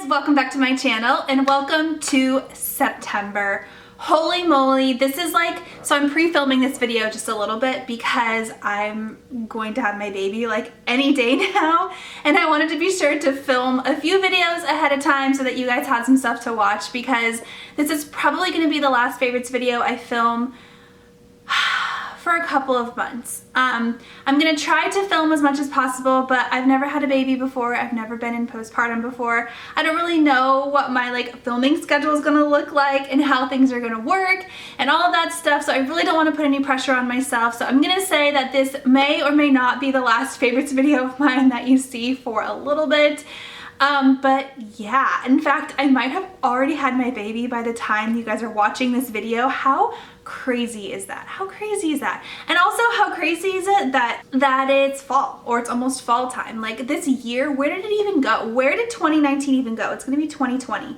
guys, welcome back to my channel and welcome to September. Holy moly, this is like, so I'm pre-filming this video just a little bit because I'm going to have my baby like any day now, and I wanted to be sure to film a few videos ahead of time so that you guys had some stuff to watch, because this is probably going to be the last favorites video I film for a couple of months. I'm gonna try to film as much as possible, but I've never had a baby before. I've never been in postpartum before. I don't really know what my filming schedule is gonna look like and how things are gonna work and all of that stuff, so I really don't want to put any pressure on myself. So I'm gonna say that this may or may not be the last favorites video of mine that you see for a little bit. But yeah, in fact, I might have already had my baby by the time you guys are watching this video. How crazy is that? How crazy is that? And also, how crazy is it that it's fall, or it's almost fall time? Like, this year, where did it even go? Where did 2019 even go? It's gonna be 2020.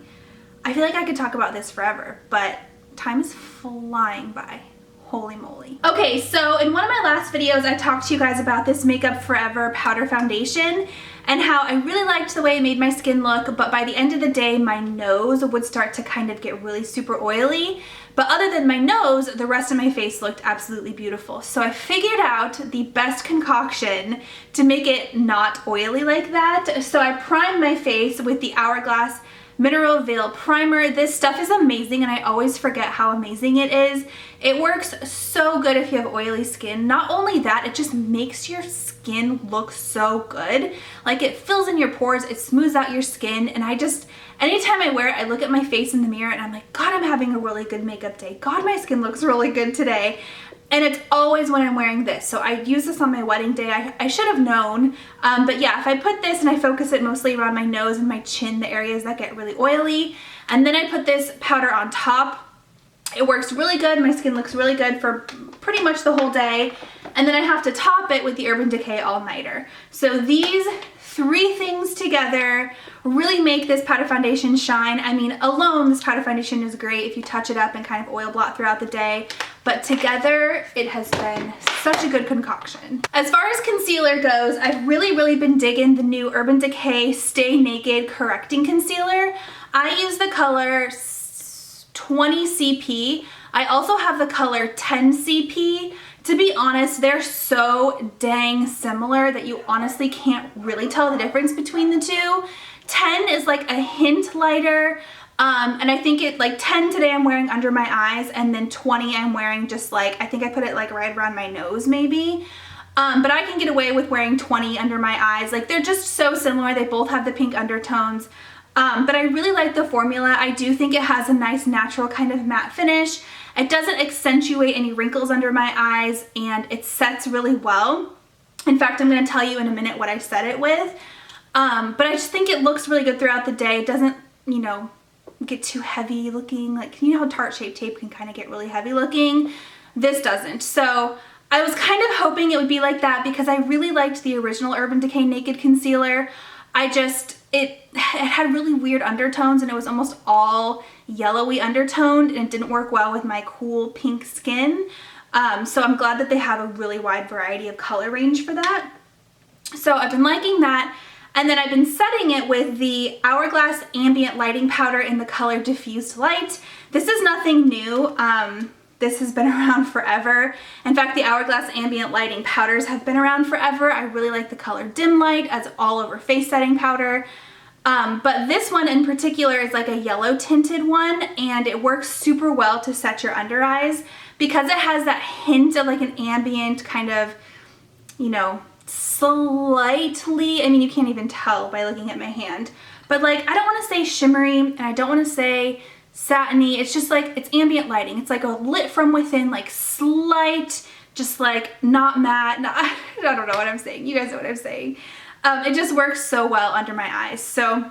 I feel like I could talk about this forever, but time is flying by. Holy moly. Okay, so in one of my last videos, I talked to you guys about this Makeup Forever powder foundation and how I really liked the way it made my skin look, but by the end of the day, my nose would start to kind of get really super oily. But other than my nose, the rest of my face looked absolutely beautiful. So I figured out the best concoction to make it not oily like that. So I primed my face with the Hourglass Mineral Veil Primer. This stuff is amazing, and I always forget how amazing it is. It works so good if you have oily skin. Not only that, it just makes your skin look so good. Like, it fills in your pores, it smooths out your skin, and anytime I wear it, I look at my face in the mirror and I'm like, God, I'm having a really good makeup day. God, my skin looks really good today. And it's always when I'm wearing this. So I use this on my wedding day. I should have known. But yeah, if I put this and I focus it mostly around my nose and my chin, the areas that get really oily, and then I put this powder on top, it works really good. My skin looks really good for pretty much the whole day. And then I have to top it with the Urban Decay All Nighter. So these three things together really make this powder foundation shine. I mean, alone, this powder foundation is great if you touch it up and kind of oil blot throughout the day, but together it has been such a good concoction. As far as concealer goes, I've really been digging the new Urban Decay Stay Naked Correcting Concealer. I use the color 20 CP. I also have the color 10 CP. To be honest, they're so dang similar that you honestly can't really tell the difference between the two. 10 is like a hint lighter, and I think 10 today I'm wearing under my eyes, and then 20 I'm wearing just I think I put it right around my nose maybe. But I can get away with wearing 20 under my eyes. They're just so similar. They both have the pink undertones. But I really like the formula. I do think it has a nice natural kind of matte finish. It doesn't accentuate any wrinkles under my eyes, and it sets really well. In fact, I'm going to tell you in a minute what I set it with. But I just think it looks really good throughout the day. It doesn't, get too heavy looking. You know how Tarte Shape Tape can kind of get really heavy looking? This doesn't. So I was kind of hoping it would be like that because I really liked the original Urban Decay Naked Concealer. It had really weird undertones, and it was almost all yellowy undertoned, and it didn't work well with my cool pink skin. So I'm glad that they have a really wide variety of color range for that. So I've been liking that. And then I've been setting it with the Hourglass Ambient Lighting Powder in the color Diffused Light. This is nothing new. This has been around forever. In fact, the Hourglass Ambient Lighting Powders have been around forever. I really like the color Dim Light as all over face setting powder. But this one in particular is like a yellow tinted one, and it works super well to set your under eyes because it has that hint of an ambient kind of, slightly, I mean, you can't even tell by looking at my hand, but I don't want to say shimmery and I don't want to say satiny. It's just it's ambient lighting. It's a lit from within, slight, just not matte. No, I don't know what I'm saying. You guys know what I'm saying. It just works so well under my eyes. So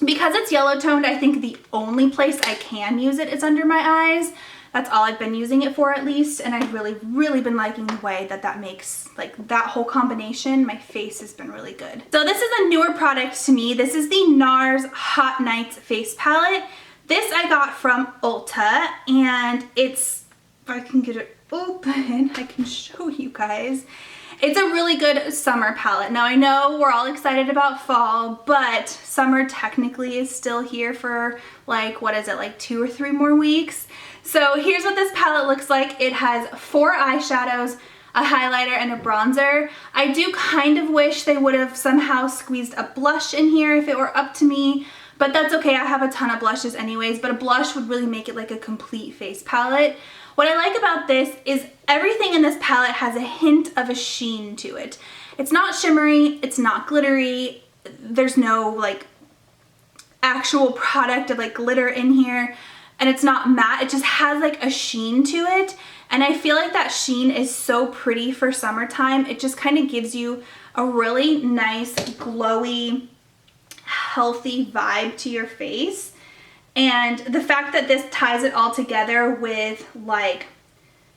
because it's yellow toned, I think the only place I can use it is under my eyes. That's all I've been using it for, at least, and I've really been liking the way that makes, that whole combination. My face has been really good. So this is a newer product to me. This is the NARS Hot Nights Face Palette. This I got from Ulta, and it's, if I can get it open, I can show you guys. It's a really good summer palette. Now I know we're all excited about fall, but summer technically is still here for like, what is it, like 2 or 3 more weeks. So here's what this palette looks like. It has 4 eyeshadows, a highlighter, and a bronzer. I do kind of wish they would have somehow squeezed a blush in here if it were up to me, but that's okay. I have a ton of blushes anyways, but a blush would really make it like a complete face palette. What I like about this is everything in this palette has a hint of a sheen to it. It's not shimmery, it's not glittery, there's no like actual product of like glitter in here, and it's not matte. It just has like a sheen to it, and I feel like that sheen is so pretty for summertime. It just kind of gives you a really nice, glowy, healthy vibe to your face. And the fact that this ties it all together with like,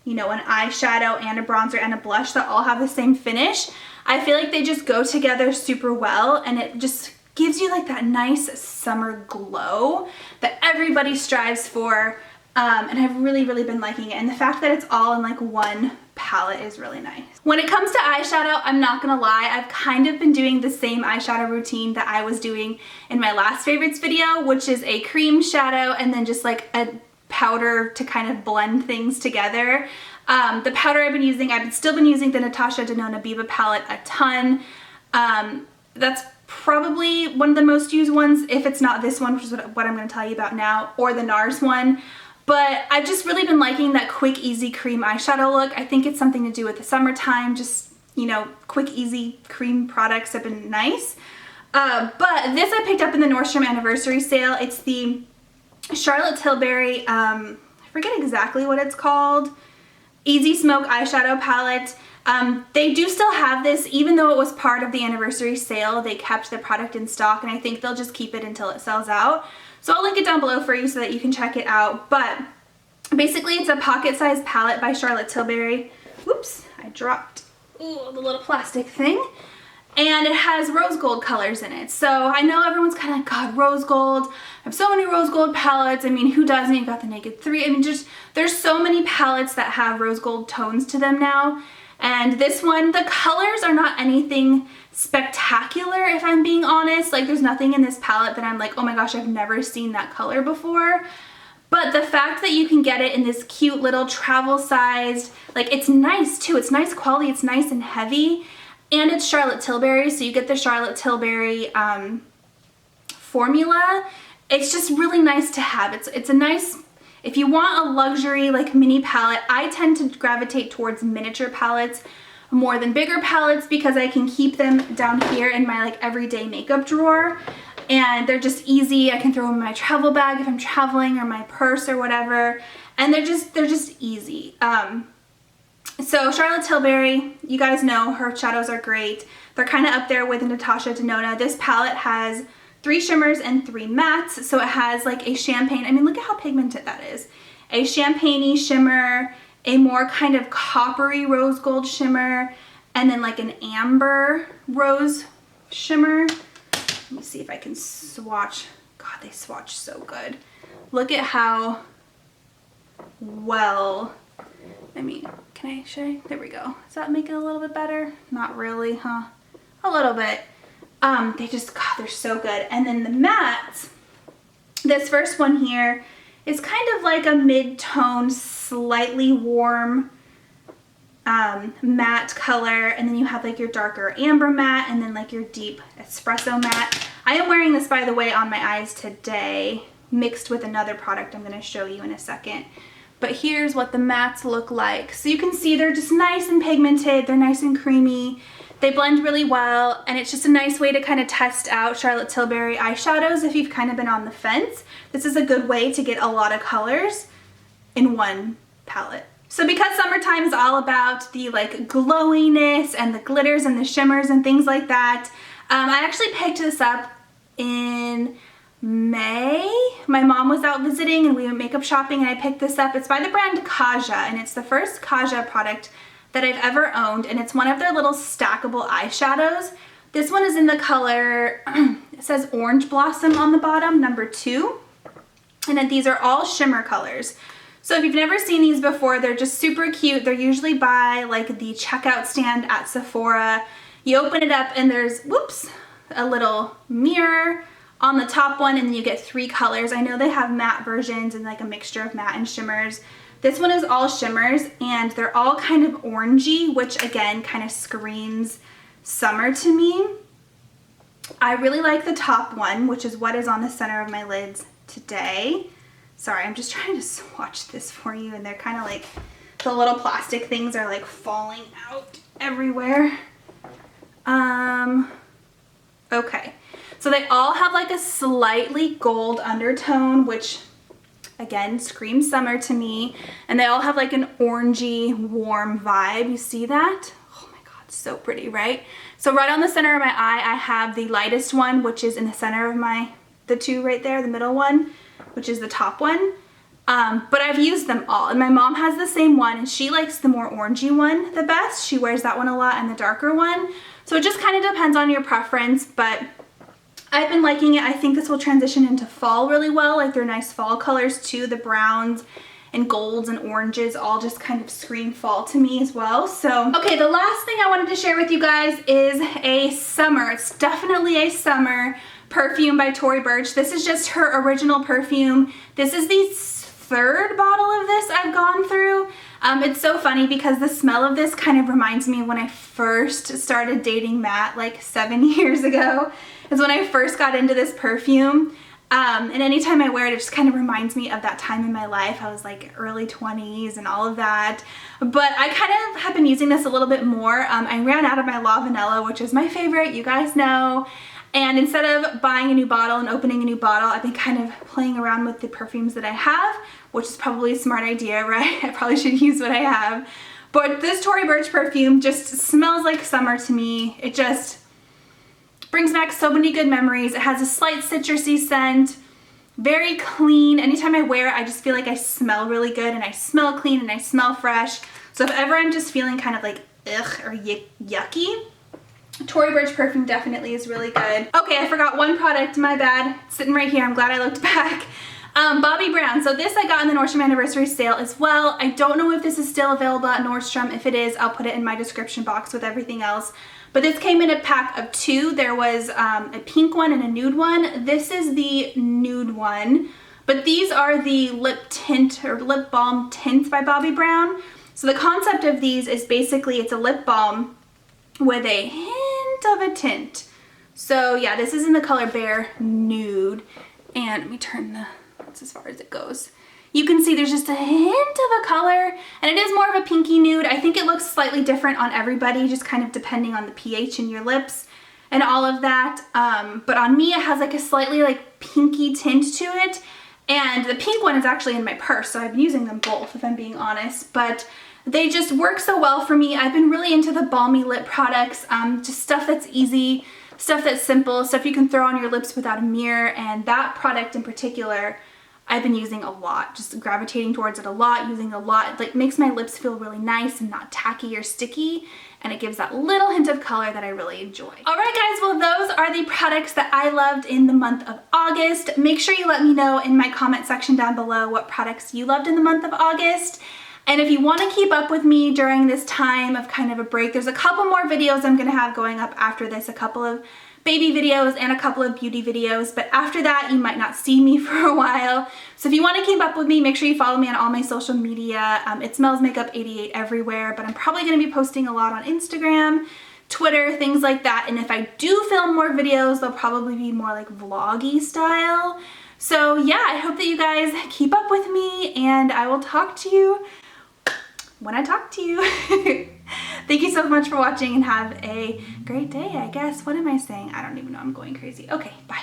you know, an eyeshadow and a bronzer and a blush that all have the same finish, I feel like they just go together super well, and it just gives you like that nice summer glow that everybody strives for. And I've really been liking it. And the fact that it's all in like one palette is really nice. When it comes to eyeshadow, I'm not gonna lie, I've kind of been doing the same eyeshadow routine that I was doing in my last favorites video, which is a cream shadow and then just like a powder to kind of blend things together. The powder I've still been using the Natasha Denona Biba palette a ton. That's probably one of the most used ones, if it's not this one, which is what I'm gonna tell you about now, or the NARS one. But I've just really been liking that quick, easy cream eyeshadow look. I think it's something to do with the summertime. Just, you know, quick, easy cream products have been nice. But this I picked up in the Nordstrom anniversary sale. It's the Charlotte Tilbury, I forget exactly what it's called, Easy Smoke eyeshadow palette. They do still have this, even though it was part of the anniversary sale. They kept the product in stock, and I think they'll just keep it until it sells out. So I'll link it down below for you so that you can check it out. But basically it's a pocket-sized palette by Charlotte Tilbury. Whoops, I dropped the little plastic thing. And it has rose gold colors in it. So I know everyone's kind of like, God, rose gold. I have so many rose gold palettes. I mean, who doesn't? You've got the Naked 3. I mean, just there's so many palettes that have rose gold tones to them now. And this one, the colors are not anything spectacular, if I'm being honest. Like, there's nothing in this palette that I'm like, oh my gosh, I've never seen that color before. But the fact that you can get it in this cute little travel sized, like, it's nice too. It's nice quality, it's nice and heavy. And it's Charlotte Tilbury, so you get the Charlotte Tilbury formula. It's just really nice to have. It's a nice, if you want a luxury like mini palette, I tend to gravitate towards miniature palettes more than bigger palettes because I can keep them down here in my like everyday makeup drawer, and they're just easy. I can throw them in my travel bag if I'm traveling, or my purse or whatever, and they're just easy. So Charlotte Tilbury, you guys know her shadows are great. They're kind of up there with Natasha Denona. This palette has 3 shimmers and 3 mattes, so it has like a champagne, I mean, look at how pigmented that is. A champagne-y shimmer, a more kind of coppery rose gold shimmer, and then like an amber rose shimmer. Let me see if I can swatch. God, they swatch so good. Look at how well, I mean, can I show you? There we go. Does that make it a little bit better? Not really, huh? A little bit. They just, God, they're so good. And then the mattes, this first one here is kind of like a mid-tone, slightly warm matte color. And then you have like your darker amber matte, and then like your deep espresso matte. I am wearing this, by the way, on my eyes today, mixed with another product I'm going to show you in a second. But here's what the mattes look like. So you can see they're just nice and pigmented. They're nice and creamy. They blend really well, and it's just a nice way to kind of test out Charlotte Tilbury eyeshadows if you've kind of been on the fence. This is a good way to get a lot of colors in one palette. So because summertime is all about the like glowiness and the glitters and the shimmers and things like that, I actually picked this up in May. My mom was out visiting and we went makeup shopping, and I picked this up. It's by the brand Kaja, and it's the first Kaja product that I've ever owned, and it's one of their little stackable eyeshadows. This one is in the color, it says Orange Blossom on the bottom, number 2. And then these are all shimmer colors. So if you've never seen these before, they're just super cute. They're usually by like the checkout stand at Sephora. You open it up and there's, whoops, a little mirror on the top one, and then you get 3 colors. I know they have matte versions and like a mixture of matte and shimmers. This one is all shimmers, and they're all kind of orangey, which again kind of screams summer to me. I really like the top one, which is what is on the center of my lids today. Sorry, I'm just trying to swatch this for you, and they're kind of like, the little plastic things are like falling out everywhere. Okay, so they all have like a slightly gold undertone, which again screams summer to me, and they all have like an orangey warm vibe. You see that? Oh my god, so pretty, right? So right on the center of my eye, I have the lightest one, which is in the center of the 2 right there, the middle one, which is the top one. But I've used them all, and my mom has the same one, and she likes the more orangey one the best. She wears that one a lot, and the darker one. So it just kind of depends on your preference, but I've been liking it. I think this will transition into fall really well. Like, they're nice fall colors too. The browns and golds and oranges all just kind of scream fall to me as well. So, okay, the last thing I wanted to share with you guys is a summer. It's definitely a summer perfume by Tory Burch. This is just her original perfume. This is the 3rd bottle of this I've gone through. It's so funny because the smell of this kind of reminds me of when I first started dating Matt like 7 years ago. Is when I first got into this perfume. And anytime I wear it, it just kind of reminds me of that time in my life. I was like early 20s and all of that. But I kind of have been using this a little bit more. I ran out of my La Vanilla, which is my favorite, you guys know. And instead of buying a new bottle and opening a new bottle, I've been kind of playing around with the perfumes that I have, which is probably a smart idea, right? I probably should use what I have. But this Tory Burch perfume just smells like summer to me. It just brings back so many good memories. It has a slight citrusy scent, very clean. Anytime I wear it, I just feel like I smell really good, and I smell clean, and I smell fresh. So if ever I'm just feeling kind of like ugh or yucky, Tory Burch perfume definitely is really good. Okay, I forgot one product, my bad. It's sitting right here, I'm glad I looked back. Bobbi Brown. So this I got in the Nordstrom anniversary sale as well. I don't know if this is still available at Nordstrom. If it is, I'll put it in my description box with everything else. But this came in a pack of 2. There was a pink one and a nude one. This is the nude one. But these are the lip tint or lip balm tints by Bobbi Brown. So the concept of these is basically it's a lip balm with a hint of a tint. So yeah, this is in the color Bare Nude. And let me turn that's as far as it goes. You can see there's just a hint of a color, and it is more of a pinky nude. I think it looks slightly different on everybody, just kind of depending on the pH in your lips and all of that. But on me, it has like a slightly like pinky tint to it. And the pink one is actually in my purse, so I've been using them both if I'm being honest. But they just work so well for me. I've been really into the balmy lip products, just stuff that's easy, stuff that's simple, stuff you can throw on your lips without a mirror. And that product in particular, I've been using a lot, just gravitating towards it a lot, using a lot. It like makes my lips feel really nice and not tacky or sticky, and it gives that little hint of color that I really enjoy. All right guys, well those are the products that I loved in the month of August. Make sure you let me know in my comment section down below what products you loved in the month of August. And if you want to keep up with me during this time of kind of a break, there's a couple more videos I'm going to have going up after this, a couple of baby videos and a couple of beauty videos, but after that you might not see me for a while. So if you want to keep up with me, make sure you follow me on all my social media. It Smells Makeup 88 everywhere, but I'm probably going to be posting a lot on Instagram, Twitter, things like that. And if I do film more videos, they'll probably be more like vloggy style. So yeah, I hope that you guys keep up with me, and I will talk to you when I talk to you. Thank you so much for watching, and have a great day, I guess. What am I saying? I don't even know. I'm going crazy. Okay, bye.